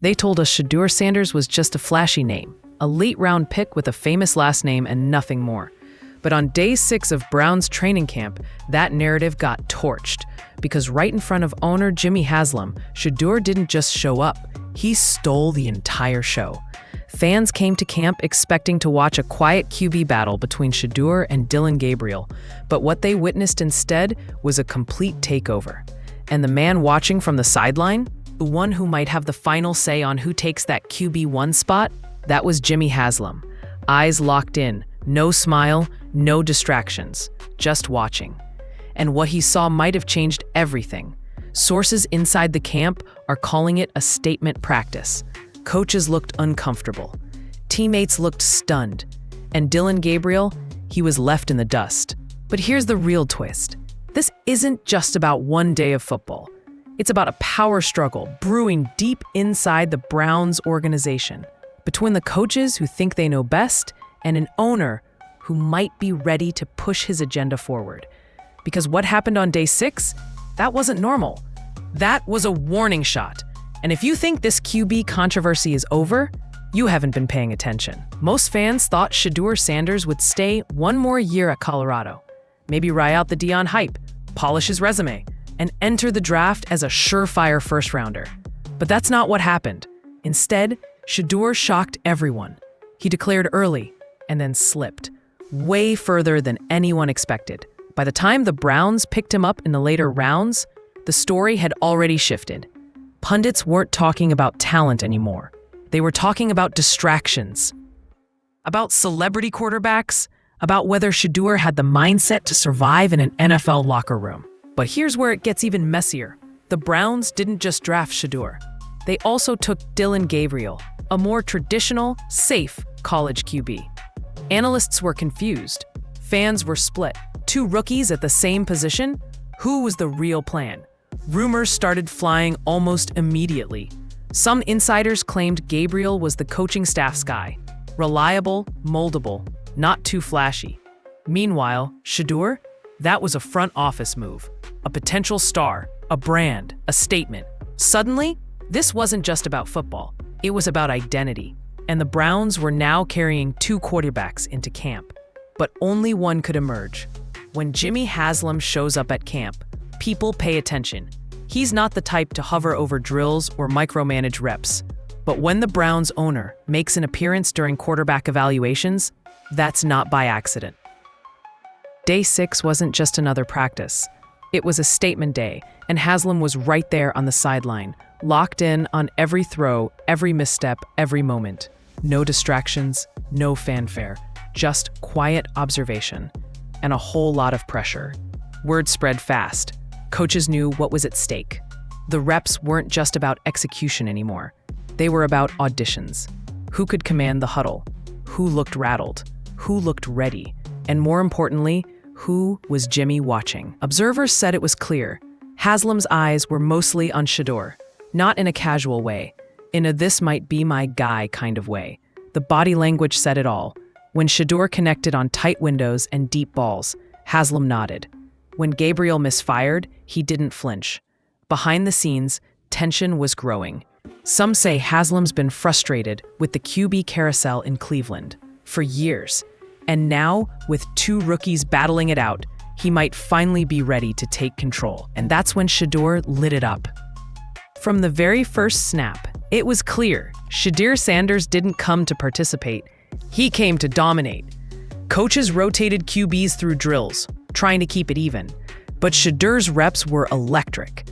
They told us Shedeur Sanders was just a flashy name, a late-round pick with a famous last name and nothing more. But on day 6 of Brown's training camp, that narrative got torched. Because right in front of owner Jimmy Haslam, Shedeur didn't just show up, he stole the entire show. Fans came to camp expecting to watch a quiet QB battle between Shedeur and Dillon Gabriel, but what they witnessed instead was a complete takeover. And the man watching from the sideline, the one who might have the final say on who takes that QB1 spot, that was Jimmy Haslam. Eyes locked in, no smile, no distractions, just watching. And what he saw might have changed everything. Sources inside the camp are calling it a statement practice. Coaches looked uncomfortable. Teammates looked stunned. And Dillon Gabriel, he was left in the dust. But here's the real twist. This isn't just about one day of football. It's about a power struggle brewing deep inside the Browns organization, between the coaches who think they know best and an owner who might be ready to push his agenda forward. Because what happened on day 6, that wasn't normal. That was a warning shot. And if you think this QB controversy is over, you haven't been paying attention. Most fans thought Shedeur Sanders would stay one more year at Colorado, maybe ride out the Deion hype, polish his resume, and enter the draft as a surefire first-rounder. But that's not what happened. Instead, Shedeur shocked everyone. He declared early and then slipped, way further than anyone expected. By the time the Browns picked him up in the later rounds, the story had already shifted. Pundits weren't talking about talent anymore. They were talking about distractions, about celebrity quarterbacks, about whether Shedeur had the mindset to survive in an NFL locker room. But here's where it gets even messier. The Browns didn't just draft Shedeur. They also took Dillon Gabriel, a more traditional, safe college QB. Analysts were confused. Fans were split. 2 rookies at the same position? Who was the real plan? Rumors started flying almost immediately. Some insiders claimed Gabriel was the coaching staff's guy. Reliable, moldable, not too flashy. Meanwhile, Shedeur? That was a front office move. A potential star, a brand, a statement. Suddenly, this wasn't just about football. It was about identity. And the Browns were now carrying 2 quarterbacks into camp. But only one could emerge. When Jimmy Haslam shows up at camp, people pay attention. He's not the type to hover over drills or micromanage reps. But when the Browns owner makes an appearance during quarterback evaluations, that's not by accident. Day 6 wasn't just another practice. It was a statement day, and Haslam was right there on the sideline, locked in on every throw, every misstep, every moment. No distractions, no fanfare, just quiet observation, and a whole lot of pressure. Word spread fast. Coaches knew what was at stake. The reps weren't just about execution anymore. They were about auditions. Who could command the huddle? Who looked rattled? Who looked ready? And more importantly, who was Jimmy watching? Observers said it was clear. Haslam's eyes were mostly on Shedeur, not in a casual way, in a this might be my guy kind of way. The body language said it all. When Shedeur connected on tight windows and deep balls, Haslam nodded. When Gabriel misfired, he didn't flinch. Behind the scenes, tension was growing. Some say Haslam's been frustrated with the QB carousel in Cleveland for years. And now, with 2 rookies battling it out, he might finally be ready to take control. And that's when Shedeur lit it up. From the very first snap, it was clear Shedeur Sanders didn't come to participate. He came to dominate. Coaches rotated QBs through drills, trying to keep it even. But Shedeur's reps were electric.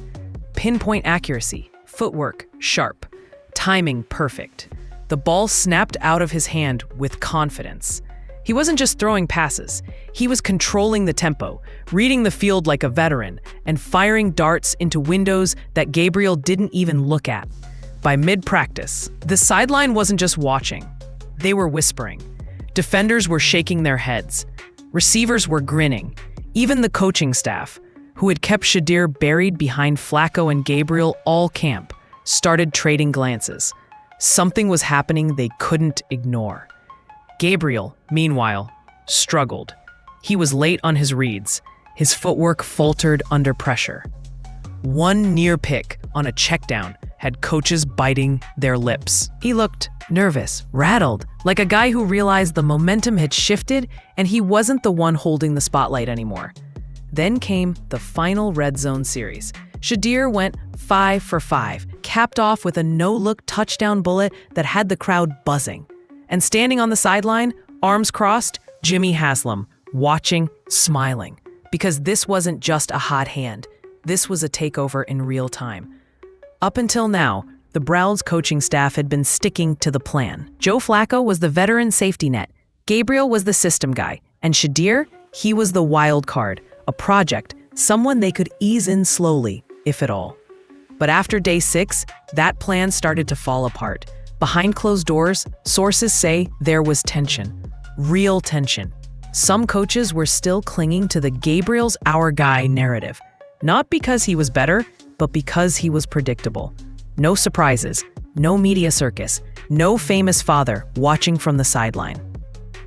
Pinpoint accuracy, footwork sharp, timing perfect. The ball snapped out of his hand with confidence. He wasn't just throwing passes. He was controlling the tempo, reading the field like a veteran, and firing darts into windows that Gabriel didn't even look at. By mid-practice, the sideline wasn't just watching. They were whispering. Defenders were shaking their heads. Receivers were grinning. Even the coaching staff, who had kept Shedeur buried behind Flacco and Gabriel all camp, started trading glances. Something was happening they couldn't ignore. Gabriel, meanwhile, struggled. He was late on his reads. His footwork faltered under pressure. One near pick on a checkdown had coaches biting their lips. He looked nervous, rattled, like a guy who realized the momentum had shifted and he wasn't the one holding the spotlight anymore. Then came the final red zone series. Shedeur went 5 for 5, capped off with a no-look touchdown bullet that had the crowd buzzing. And standing on the sideline, arms crossed, Jimmy Haslam, watching, smiling. Because this wasn't just a hot hand. This was a takeover in real time. Up until now, the Browns coaching staff had been sticking to the plan. Joe Flacco was the veteran safety net. Gabriel was the system guy. And Shedeur, he was the wild card, a project, someone they could ease in slowly, if at all. But after day 6, that plan started to fall apart. Behind closed doors, sources say there was tension. Real tension. Some coaches were still clinging to the Gabriel's our guy narrative. Not because he was better, but because he was predictable. No surprises, no media circus, no famous father watching from the sideline.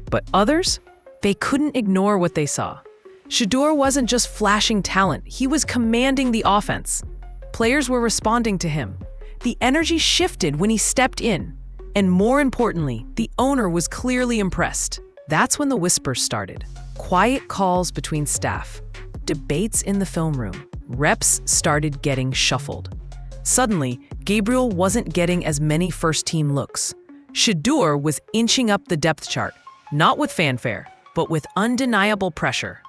But others? They couldn't ignore what they saw. Shedeur wasn't just flashing talent, he was commanding the offense. Players were responding to him. The energy shifted when he stepped in. And more importantly, the owner was clearly impressed. That's when the whispers started. Quiet calls between staff. Debates in the film room. Reps started getting shuffled. Suddenly, Gabriel wasn't getting as many first-team looks. Shedeur was inching up the depth chart, not with fanfare, but with undeniable pressure.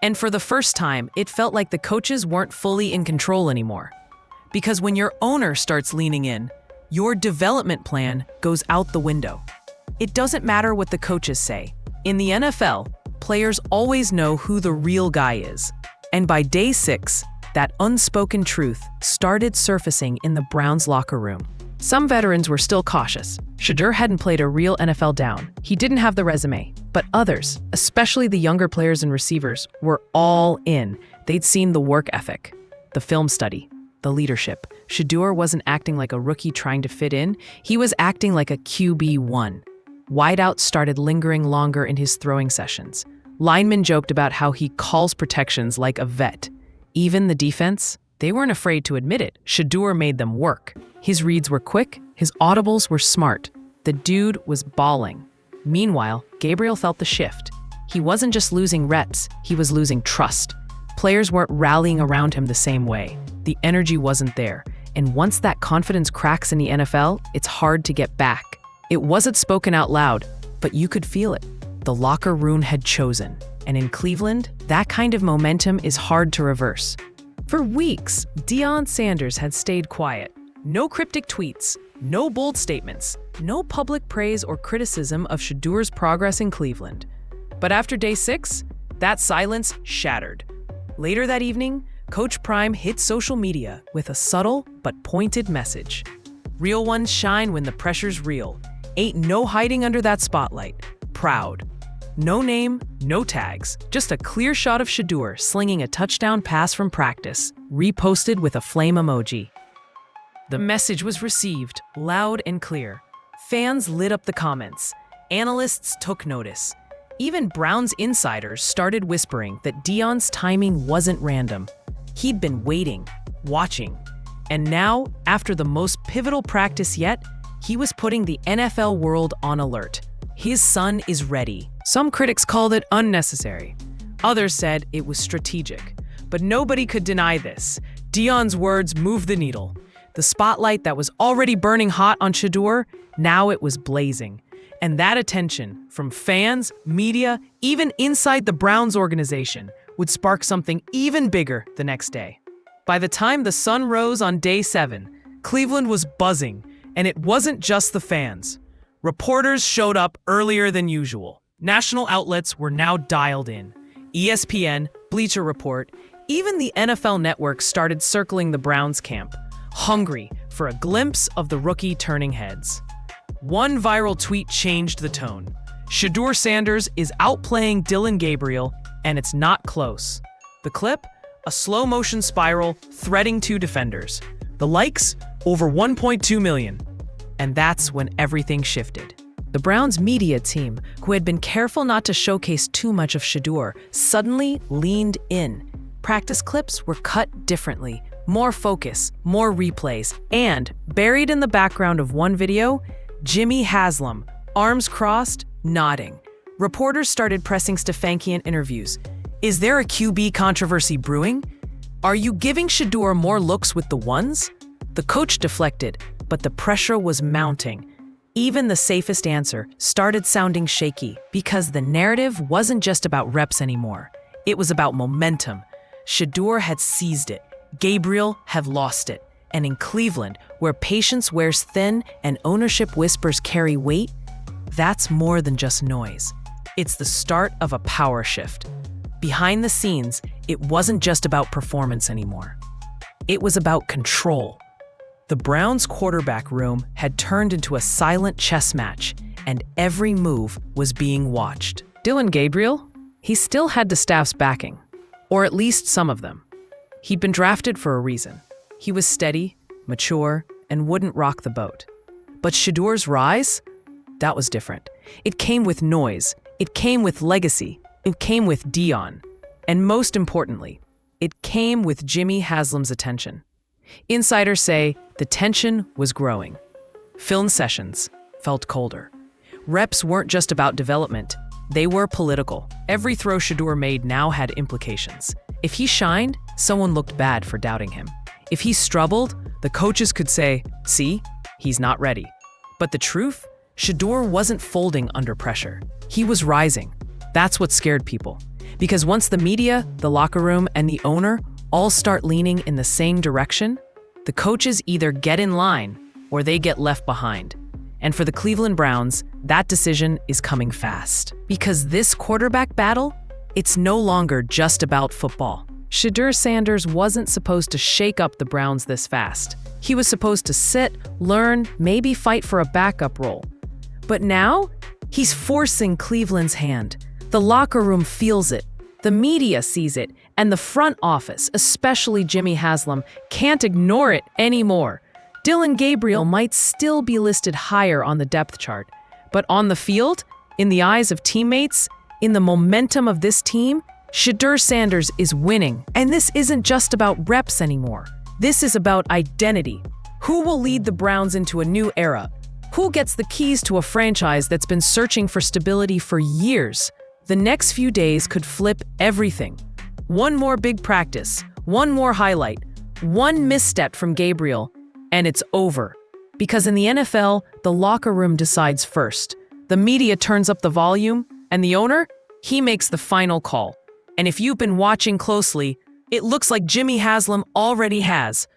And for the first time, it felt like the coaches weren't fully in control anymore. Because when your owner starts leaning in, your development plan goes out the window. It doesn't matter what the coaches say. In the NFL, players always know who the real guy is. And by day 6, that unspoken truth started surfacing in the Browns' locker room. Some veterans were still cautious. Shedeur hadn't played a real NFL down. He didn't have the resume. But others, especially the younger players and receivers, were all in. They'd seen the work ethic, the film study, the leadership. Shedeur wasn't acting like a rookie trying to fit in. He was acting like a QB1. Wideouts started lingering longer in his throwing sessions. Linemen joked about how he calls protections like a vet. Even the defense, they weren't afraid to admit it. Shedeur made them work. His reads were quick, his audibles were smart. The dude was balling. Meanwhile, Gabriel felt the shift. He wasn't just losing reps, he was losing trust. Players weren't rallying around him the same way. The energy wasn't there. And once that confidence cracks in the NFL, it's hard to get back. It wasn't spoken out loud, but you could feel it. The locker room had chosen. And in Cleveland, that kind of momentum is hard to reverse. For weeks, Deion Sanders had stayed quiet. No cryptic tweets, no bold statements, no public praise or criticism of Shedeur's progress in Cleveland. But after day 6, that silence shattered. Later that evening, Coach Prime hit social media with a subtle but pointed message. Real ones shine when the pressure's real. Ain't no hiding under that spotlight. Proud. No name, no tags, just a clear shot of Shedeur slinging a touchdown pass from practice, reposted with a flame emoji. The message was received, loud and clear. Fans lit up the comments. Analysts took notice. Even Browns insiders started whispering that Deion's timing wasn't random. He'd been waiting, watching. And now, after the most pivotal practice yet, he was putting the NFL world on alert. His son is ready. Some critics called it unnecessary. Others said it was strategic. But nobody could deny this. Deion's words moved the needle. The spotlight that was already burning hot on Shedeur, now it was blazing. And that attention, from fans, media, even inside the Browns organization, would spark something even bigger the next day. By the time the sun rose on day 7, Cleveland was buzzing, and it wasn't just the fans. Reporters showed up earlier than usual. National outlets were now dialed in. ESPN, Bleacher Report, even the NFL Network started circling the Browns camp, hungry for a glimpse of the rookie turning heads. One viral tweet changed the tone. Shedeur Sanders is outplaying Dillon Gabriel, and it's not close. The clip? A slow-motion spiral threading 2 defenders. The likes? Over 1.2 million. And that's when everything shifted. The Browns media team, who had been careful not to showcase too much of Shedeur, suddenly leaned in. Practice clips were cut differently, more focus, more replays, and buried in the background of one video, Jimmy Haslam, arms crossed, nodding. Reporters started pressing Stefankian interviews. Is there a QB controversy brewing? Are you giving Shedeur more looks with the ones? The coach deflected, but the pressure was mounting. Even the safest answer started sounding shaky because the narrative wasn't just about reps anymore. It was about momentum. Shedeur had seized it. Gabriel had lost it. And in Cleveland, where patience wears thin and ownership whispers carry weight, that's more than just noise. It's the start of a power shift. Behind the scenes, it wasn't just about performance anymore. It was about control. The Browns' quarterback room had turned into a silent chess match, and every move was being watched. Dylan Gabriel, he still had the staff's backing, or at least some of them. He'd been drafted for a reason. He was steady, mature, and wouldn't rock the boat. But Shedeur's rise? That was different. It came with noise. It came with legacy. It came with Deion. And most importantly, it came with Jimmy Haslam's attention. Insiders say the tension was growing. Film sessions felt colder. Reps weren't just about development. They were political. Every throw Shedeur made now had implications. If he shined, someone looked bad for doubting him. If he struggled, the coaches could say, see, he's not ready. But the truth? Shedeur wasn't folding under pressure. He was rising. That's what scared people. Because once the media, the locker room, and the owner all start leaning in the same direction, the coaches either get in line or they get left behind. And for the Cleveland Browns, that decision is coming fast. Because this quarterback battle, it's no longer just about football. Shedeur Sanders wasn't supposed to shake up the Browns this fast. He was supposed to sit, learn, maybe fight for a backup role. But now, he's forcing Cleveland's hand. The locker room feels it. The media sees it. And the front office, especially Jimmy Haslam, can't ignore it anymore. Dylan Gabriel might still be listed higher on the depth chart. But on the field, in the eyes of teammates, in the momentum of this team, Shedeur Sanders is winning. And this isn't just about reps anymore. This is about identity. Who will lead the Browns into a new era? Who gets the keys to a franchise that's been searching for stability for years? The next few days could flip everything. One more big practice, one more highlight, one misstep from Gabriel, and it's over. Because in the NFL, the locker room decides first. The media turns up the volume, and the owner, he makes the final call. And if you've been watching closely, it looks like Jimmy Haslam already has.